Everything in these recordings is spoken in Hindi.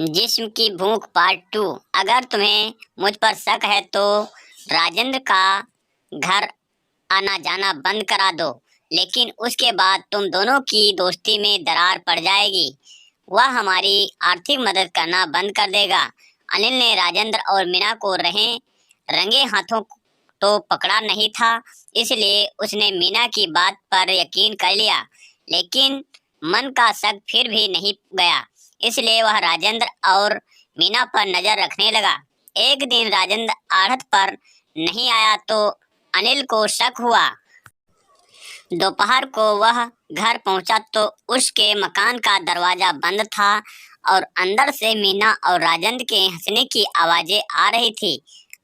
जिस्म की भूख पार्ट 2। अगर तुम्हें मुझ पर शक है तो राजेंद्र का घर आना जाना बंद करा दो, लेकिन उसके बाद तुम दोनों की दोस्ती में दरार पड़ जाएगी। वह हमारी आर्थिक मदद करना बंद कर देगा। अनिल ने राजेंद्र और मीना को रंगे हाथों तो पकड़ा नहीं था, इसलिए उसने मीना की बात पर यकीन कर लिया, लेकिन मन का शक फिर भी नहीं गया। इसलिए वह राजेंद्र और मीना पर नजर रखने लगा। एक दिन राजेंद्र आढ़त पर नहीं आया तो अनिल को शक हुआ। दोपहर को वह घर पहुंचा तो उसके मकान का दरवाजा बंद था और अंदर से मीना और राजेंद्र के हंसने की आवाजें आ रही थी।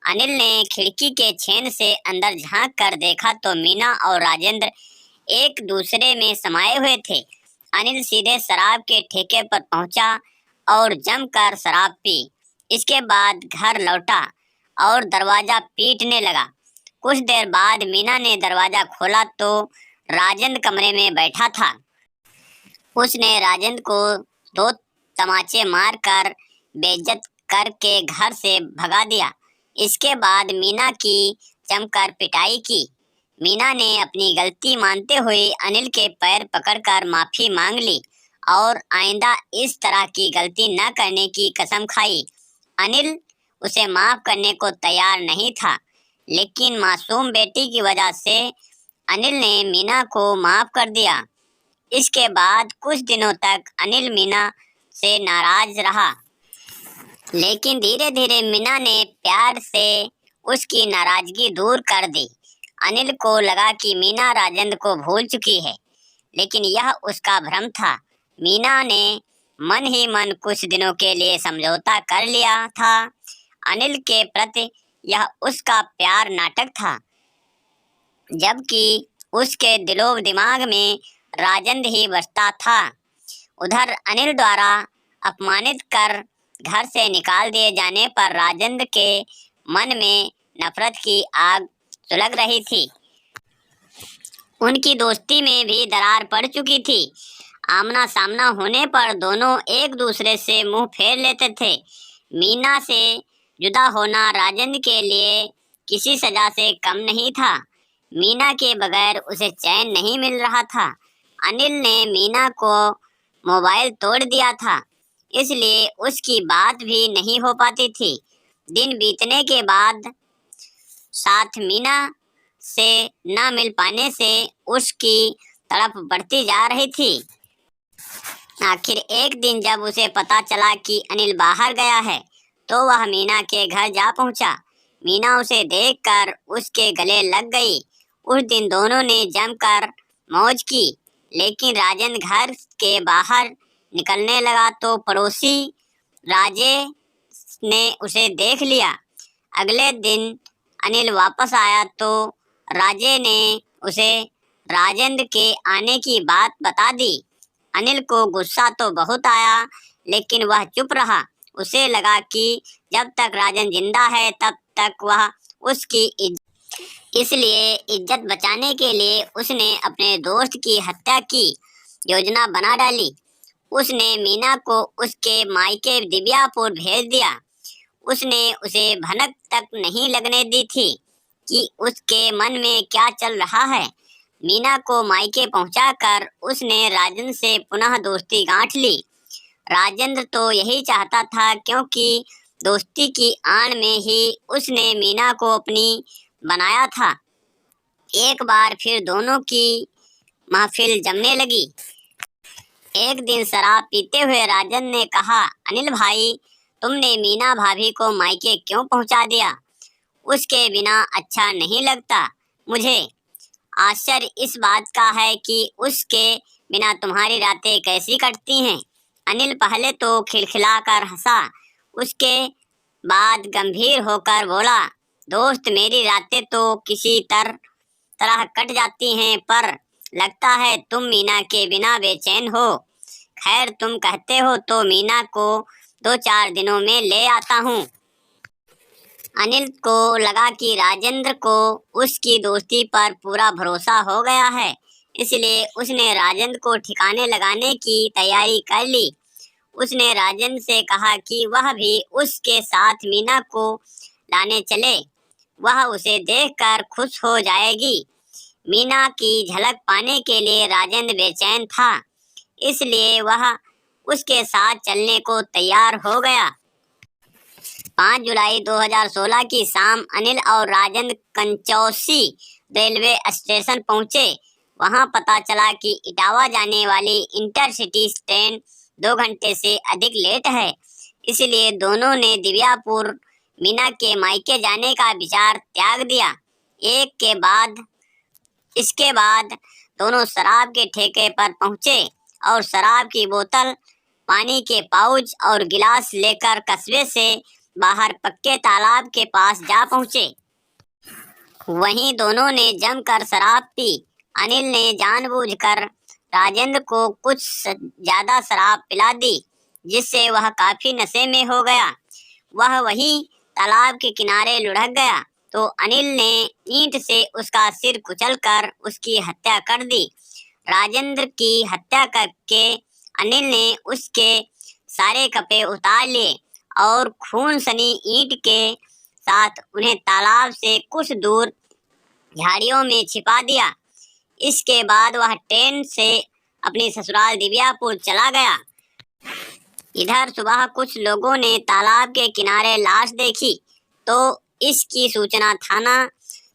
अनिल ने खिड़की के छेद से अंदर झांक कर देखा तो मीना और राजेंद्र एक दूसरे में समाये हुए थे। अनिल सीधे शराब के ठेके पर पहुंचा और जमकर शराब पी। इसके बाद घर लौटा और दरवाजा पीटने लगा। कुछ देर बाद मीना ने दरवाजा खोला तो राजेंद्र कमरे में बैठा था। उसने राजेंद्र को 2 तमाचे मारकर बेइज्जत करके घर से भगा दिया। इसके बाद मीना की जमकर पिटाई की। मीना ने अपनी गलती मानते हुए अनिल के पैर पकड़कर माफी मांग ली और आइंदा इस तरह की गलती न करने की कसम खाई। अनिल उसे माफ करने को तैयार नहीं था, लेकिन मासूम बेटी की वजह से अनिल ने मीना को माफ कर दिया। इसके बाद कुछ दिनों तक अनिल मीना से नाराज रहा, लेकिन धीरे धीरे मीना ने प्यार से उसकी नाराजगी दूर कर दी। अनिल को लगा कि मीना राजेंद्र को भूल चुकी है, लेकिन यह उसका भ्रम था। मीना ने मन ही मन कुछ दिनों के लिए समझौता कर लिया था। अनिल के प्रति यह उसका प्यार नाटक था, जबकि उसके दिलो दिमाग में राजेंद्र ही बसता था। उधर अनिल द्वारा अपमानित कर घर से निकाल दिए जाने पर राजेंद्र के मन में नफरत की आग सुलग रही थी। उनकी दोस्ती में भी दरार पड़ चुकी थी। आमना सामना होने पर दोनों एक दूसरे से मुंह फेर लेते थे। मीना से जुदा होना राजेंद्र के लिए किसी सजा से कम नहीं था। मीना के बगैर उसे चैन नहीं मिल रहा था। अनिल ने मीना को मोबाइल तोड़ दिया था, इसलिए उसकी बात भी नहीं हो पाती थी। दिन बीतने के बाद साथ मीना से न मिल पाने से उसकी तड़प बढ़ती जा रही थी। आखिर एक दिन जब उसे पता चला कि अनिल बाहर गया है तो वह मीना के घर जा पहुंचा। मीना उसे देखकर उसके गले लग गई। उस दिन दोनों ने जमकर मौज की, लेकिन राजेंद्र घर के बाहर निकलने लगा तो पड़ोसी राजे ने उसे देख लिया। अगले दिन अनिल वापस आया तो राजे ने उसे राजेंद्र के आने की बात बता दी। अनिल को गुस्सा तो बहुत आया, लेकिन वह चुप रहा। उसे लगा कि जब तक राजेंद्र जिंदा है तब तक वह उसकी इसलिए इज्जत बचाने के लिए उसने अपने दोस्त की हत्या की योजना बना डाली। उसने मीना को उसके मायके दिव्यापुर भेज दिया। उसने उसे भनक तक नहीं लगने दी थी कि उसके मन में क्या चल रहा है। मीना को मायके पहुंचाकर उसने राजेंद्र से पुनः दोस्ती गांठ ली। राजेंद्र तो यही चाहता था, क्योंकि दोस्ती की आड़ में ही उसने मीना को अपनी बनाया था। एक बार फिर दोनों की महफिल जमने लगी। एक दिन शराब पीते हुए राजेंद्र ने कहा, अनिल भाई, तुमने मीना भाभी को मायके क्यों पहुंचा दिया? उसके बिना अच्छा नहीं लगता मुझे। आश्चर्य इस बात का है कि उसके बिना तुम्हारी रातें कैसी कटती हैं। अनिल पहले तो खिलखिलाकर हंसा, उसके बाद गंभीर होकर बोला, दोस्त, मेरी रातें तो किसी तरह कट जाती हैं, पर लगता है तुम मीना के बिना बेचैन हो। खैर, तुम कहते हो तो मीना को 2-4 दिनों में ले आता हूँ। अनिल को लगा कि राजेंद्र को उसकी दोस्ती पर पूरा भरोसा हो गया है, इसलिए उसने राजेंद्र को ठिकाने लगाने की तैयारी कर ली। उसने राजेंद्र से कहा कि वह भी उसके साथ मीना को लाने चले, वह उसे देखकर खुश हो जाएगी। मीना की झलक पाने के लिए राजेंद्र बेचैन था, इसलिए वह उसके साथ चलने को तैयार हो गया। 5 जुलाई 2016 की शाम अनिल और राजेंद्र कंचौसी रेलवे स्टेशन पहुंचे। वहां पता चला कि इटावा जाने वाली इंटरसिटी ट्रेन 2 घंटे से अधिक लेट है, इसलिए दोनों ने दिव्यापुर मीना के मायके जाने का विचार त्याग दिया। इसके बाद दोनों शराब के ठेके पर पहुंचे और शराब की बोतल, पानी के पाउच और गिलास लेकर कस्बे से बाहर पक्के तालाब के पास जा पहुंचे। वहीं दोनों ने जमकर शराब पी। अनिल ने जानबूझकर राजेंद्र को कुछ ज्यादा शराब पिला दी, जिससे वह काफी नशे में हो गया। वह वहीं तालाब के किनारे लुढ़क गया तो अनिल ने ईंट से उसका सिर कुचलकर उसकी हत्या कर दी। राजेंद्र की हत्या करके अनिल ने उसके सारे कपड़े उतार लिए और खून सनी ईंट के साथ उन्हें तालाब से कुछ दूर झाड़ियों में छिपा दिया। इसके बाद वह ट्रेन से अपनी ससुराल दिव्यापुर चला गया। इधर सुबह कुछ लोगों ने तालाब के किनारे लाश देखी तो इसकी सूचना थाना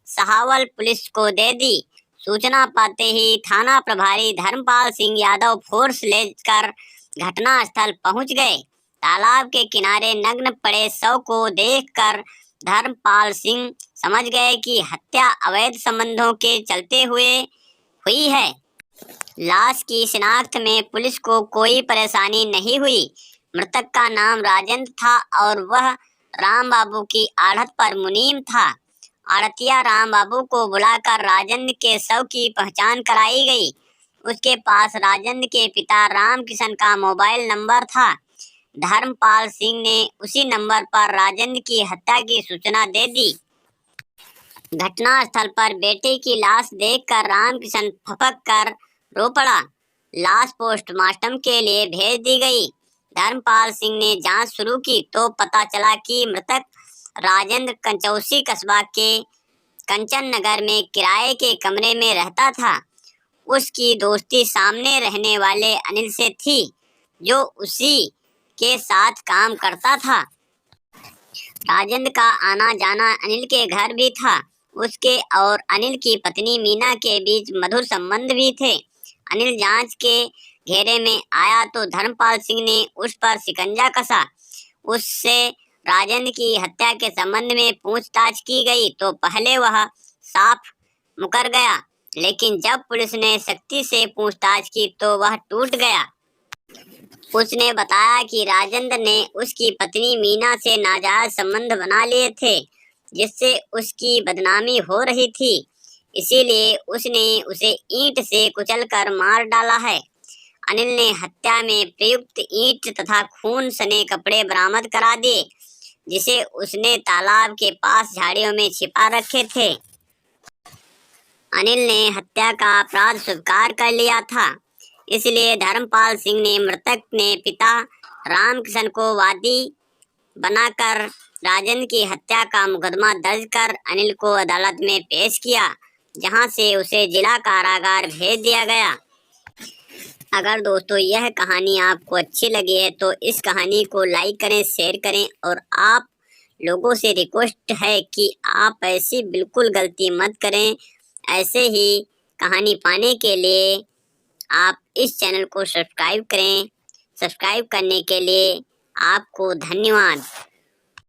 सहावल पुलिस को दे दी। सूचना पाते ही थाना प्रभारी धर्मपाल सिंह यादव फोर्स लेकर घटनास्थल पहुंच गए। तालाब के किनारे नग्न पड़े शव को देखकर धर्मपाल सिंह समझ गए कि हत्या अवैध संबंधों के चलते हुए हुई है। लाश की शिनाख्त में पुलिस को कोई परेशानी नहीं हुई। मृतक का नाम राजेंद्र था और वह राम बाबू की आढ़त पर मुनीम था। आड़तिया राम बाबू को बुलाकर राजेंद्र के शव की पहचान कराई गई। उसके पास राजेंद्र के पिता राम किशन का मोबाइल नंबर था। धर्मपाल सिंह ने उसी नंबर पर राजेंद्र की हत्या की सूचना दे दी। घटनास्थल पर बेटे की लाश देखकर राम किशन फपक कर रो पड़ा। लाश पोस्टमार्टम के लिए भेज दी गई। धर्मपाल सिंह ने जांच शुरू की तो पता चला कि मृतक राजेंद्र कंचौसी कस्बा के कंचन नगर में किराए के कमरे में रहता था। उसकी दोस्ती सामने रहने वाले अनिल से थी, जो उसी के साथ काम करता था। राजेंद्र का आना जाना अनिल के घर भी था। उसके और अनिल की पत्नी मीना के बीच मधुर संबंध भी थे। अनिल जांच के घेरे में आया तो धर्मपाल सिंह ने उस पर शिकंजा कसा। उससे राजेंद्र की हत्या के संबंध में पूछताछ की गई तो पहले वह साफ मुकर गया, लेकिन जब पुलिस ने सख्ती से पूछताछ की तो वह टूट गया। उसने बताया कि राजेंद्र ने उसकी पत्नी मीना से नाजायज संबंध बना लिए थे, जिससे उसकी बदनामी हो रही थी। इसीलिए उसने उसे ईंट से कुचलकर मार डाला है। अनिल ने हत्या में प्रयुक्त ईंट तथा खून सने कपड़े बरामद करा दिए, जिसे उसने तालाब के पास झाड़ियों में छिपा रखे थे। अनिल ने हत्या का अपराध स्वीकार कर लिया था, इसलिए धर्मपाल सिंह ने मृतक ने पिता रामकिशन को वादी बनाकर राजेंद्र की हत्या का मुकदमा दर्ज कर अनिल को अदालत में पेश किया, जहां से उसे जिला कारागार भेज दिया गया। अगर दोस्तों यह कहानी आपको अच्छी लगी है तो इस कहानी को लाइक करें, शेयर करें और आप लोगों से रिक्वेस्ट है कि आप ऐसी बिल्कुल गलती मत करें। ऐसे ही कहानी पाने के लिए आप इस चैनल को सब्सक्राइब करें। सब्सक्राइब करने के लिए आपको धन्यवाद।